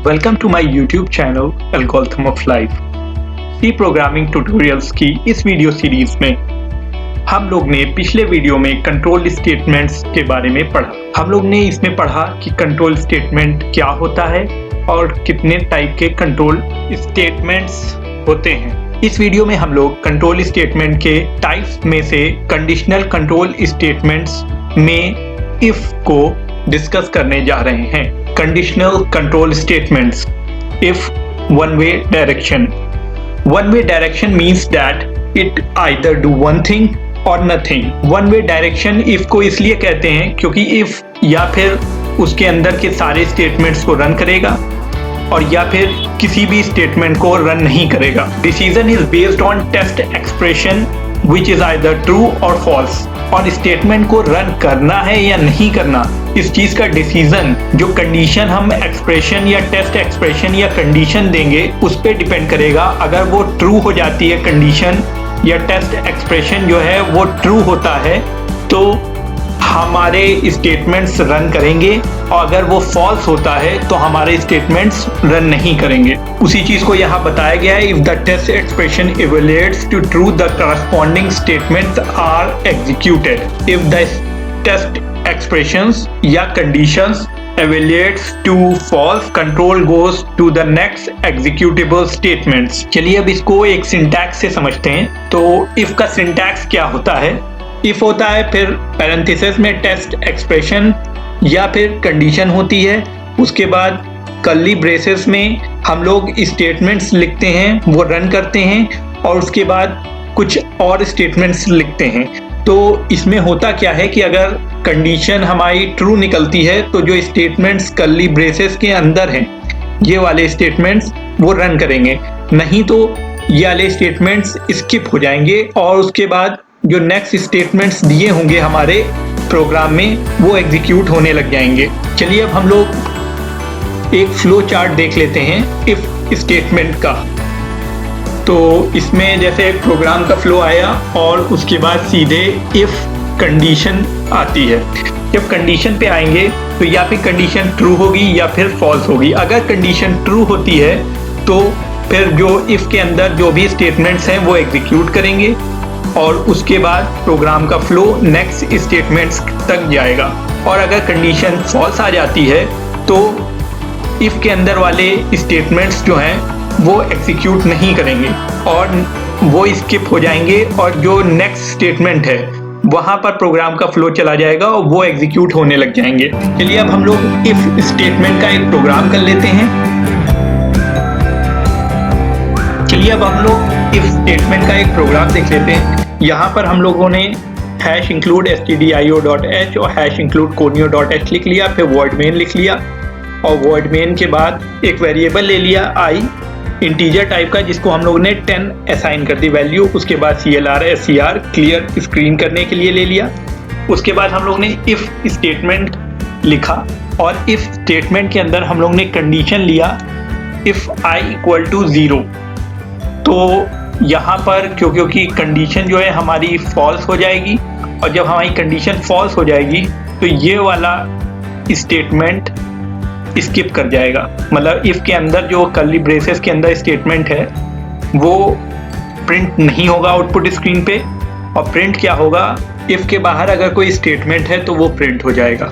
Welcome to my YouTube channel algorithm of life. C programming tutorials की इस video series में हम लोग ने पिछले वीडियो में कंट्रोल स्टेटमेंट्स के बारे में पढ़ा। हम लोग ने इसमें पढ़ा कि कंट्रोल स्टेटमेंट क्या होता है और कितने टाइप के कंट्रोल स्टेटमेंट्स होते हैं। इस वीडियो में हम लोग कंट्रोल स्टेटमेंट के टाइप्स में से कंडीशनल कंट्रोल स्टेटमेंट्स में इफ को डिस्कस करने जा रहे हैं। Conditional control statements. If one way direction means that it either do one thing or nothing। one way direction if को इसलिए कहते हैं क्योंकि if या फिर उसके अंदर के सारे स्टेटमेंट्स को रन करेगा और या फिर किसी भी स्टेटमेंट को रन नहीं करेगा। Decision is based on test expression which is either true or false. और स्टेटमेंट को रन करना है या नहीं करना, इस चीज का डिसीजन जो कंडीशन हम एक्सप्रेशन या टेस्ट एक्सप्रेशन या कंडीशन देंगे उस पर डिपेंड करेगा। अगर वो ट्रू हो जाती है कंडीशन या टेस्ट एक्सप्रेशन जो है वो ट्रू होता है तो हमारे स्टेटमेंट्स रन करेंगे और अगर वो फॉल्स होता है तो हमारे स्टेटमेंट्स रन नहीं करेंगे। उसी चीज को यहाँ बताया गया है। If the test expression evaluates to true the corresponding statements are executed. If the test expressions या conditions evaluates to false, control goes to the next executable statements। चलिए अब इसको एक सिंटैक्स से समझते हैं। तो if का सिंटैक्स क्या होता है? if होता है फिर पैरेंथेसिस में टेस्ट एक्सप्रेशन या फिर कंडीशन होती है, उसके बाद कर्ली ब्रेसेस में हम लोग स्टेटमेंट्स लिखते हैं, वो रन करते हैं और उसके बाद कुछ और स्टेटमेंट्स लिखते हैं। तो इसमें होता क्या है कि अगर कंडीशन हमारी ट्रू निकलती है तो जो स्टेटमेंट्स कर्ली ब्रेसेस के अंदर हैं ये वाले स्टेटमेंट्स वो रन करेंगे, नहीं तो ये वाले स्टेटमेंट्स स्किप हो जाएंगे और उसके बाद जो नेक्स्ट स्टेटमेंट्स दिए होंगे हमारे प्रोग्राम में वो एग्जीक्यूट होने लग जाएंगे। चलिए अब हम लोग एक फ्लो चार्ट देख लेते हैं इफ स्टेटमेंट का। तो इसमें जैसे प्रोग्राम का फ्लो आया और उसके बाद सीधे इफ कंडीशन आती है। जब कंडीशन पे आएंगे तो या फिर कंडीशन ट्रू होगी या फिर फॉल्स होगी। अगर कंडीशन ट्रू होती है तो फिर जो इफ के अंदर जो भी स्टेटमेंट्स हैं वो एग्जीक्यूट करेंगे और उसके बाद प्रोग्राम का फ्लो नेक्स्ट स्टेटमेंट्स तक जाएगा। और अगर कंडीशन फॉल्स आ जाती है तो इफ के अंदर वाले स्टेटमेंट्स जो हैं वो एग्जीक्यूट नहीं करेंगे और वो स्किप हो जाएंगे और जो नेक्स्ट स्टेटमेंट है वहां पर प्रोग्राम का फ्लो चला जाएगा और वो एग्जीक्यूट होने लग जाएंगे। चलिए अब हम लोग इफ स्टेटमेंट का एक प्रोग्राम कर लेते हैं। चलिए अब हम लोग इफ स्टेटमेंट का एक प्रोग्राम देख लेते हैं। यहाँ पर हम लोगों ने #include stdio.h और #include conio.h लिख लिया, फिर void main लिख लिया और void main के बाद एक वेरिएबल ले लिया i इंटीजर टाइप का जिसको हम लोग ने 10 असाइन कर दी वैल्यू। उसके बाद CLR SCR क्लियर स्क्रीन करने के लिए ले लिया। उसके बाद हम लोग ने इफ स्टेटमेंट लिखा और इफ स्टेटमेंट के अंदर हम लोग ने कंडीशन लिया इफ i = 0। तो यहाँ पर क्योंकि कंडीशन जो है हमारी फॉल्स हो जाएगी और जब हमारी कंडीशन फॉल्स हो जाएगी तो ये वाला स्टेटमेंट स्किप कर जाएगा। मतलब इफ के अंदर जो कर्ली ब्रेसेस के अंदर स्टेटमेंट है वो प्रिंट नहीं होगा आउटपुट स्क्रीन पे। और प्रिंट क्या होगा, इफ के बाहर अगर कोई स्टेटमेंट है तो वो प्रिंट हो जाएगा।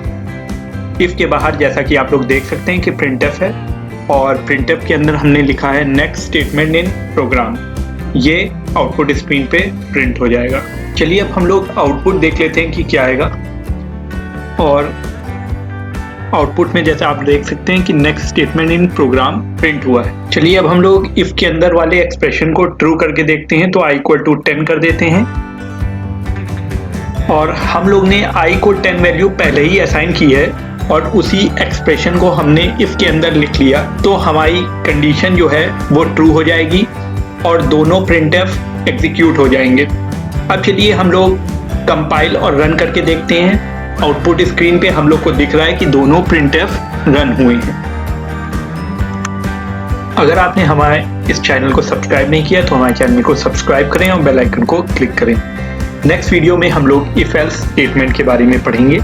इफ के बाहर जैसा कि आप लोग देख सकते हैं कि printf है और printf के अंदर हमने लिखा है नेक्स्ट स्टेटमेंट इन प्रोग्राम, ये आउटपुट स्क्रीन पे प्रिंट हो जाएगा। चलिए अब हम लोग आउटपुट देख लेते हैं कि क्या आएगा। और आउटपुट में जैसे आप देख सकते हैं कि next statement in program print हुआ है। चलिए अब हम लोग इफ के अंदर वाले एक्सप्रेशन को ट्रू करके देखते हैं। तो i = 10 कर देते हैं और हम लोग ने i को 10 वैल्यू पहले ही असाइन की है और उसी एक्सप्रेशन को हमने इफ के अंदर लिख लिया तो हमारी कंडीशन जो है वो ट्रू हो जाएगी और दोनों printf एग्जीक्यूट हो जाएंगे। अब चलिए हम लोग कंपाइल और रन करके देखते हैं। आउटपुट स्क्रीन पे हम लोग को दिख रहा है कि दोनों printf रन हुए हैं। अगर आपने हमारे इस चैनल को सब्सक्राइब नहीं किया तो हमारे चैनल को सब्सक्राइब करें और बेल आइकन को क्लिक करें। नेक्स्ट वीडियो में हम लोग इफ एल्स स्टेटमेंट के बारे में पढ़ेंगे।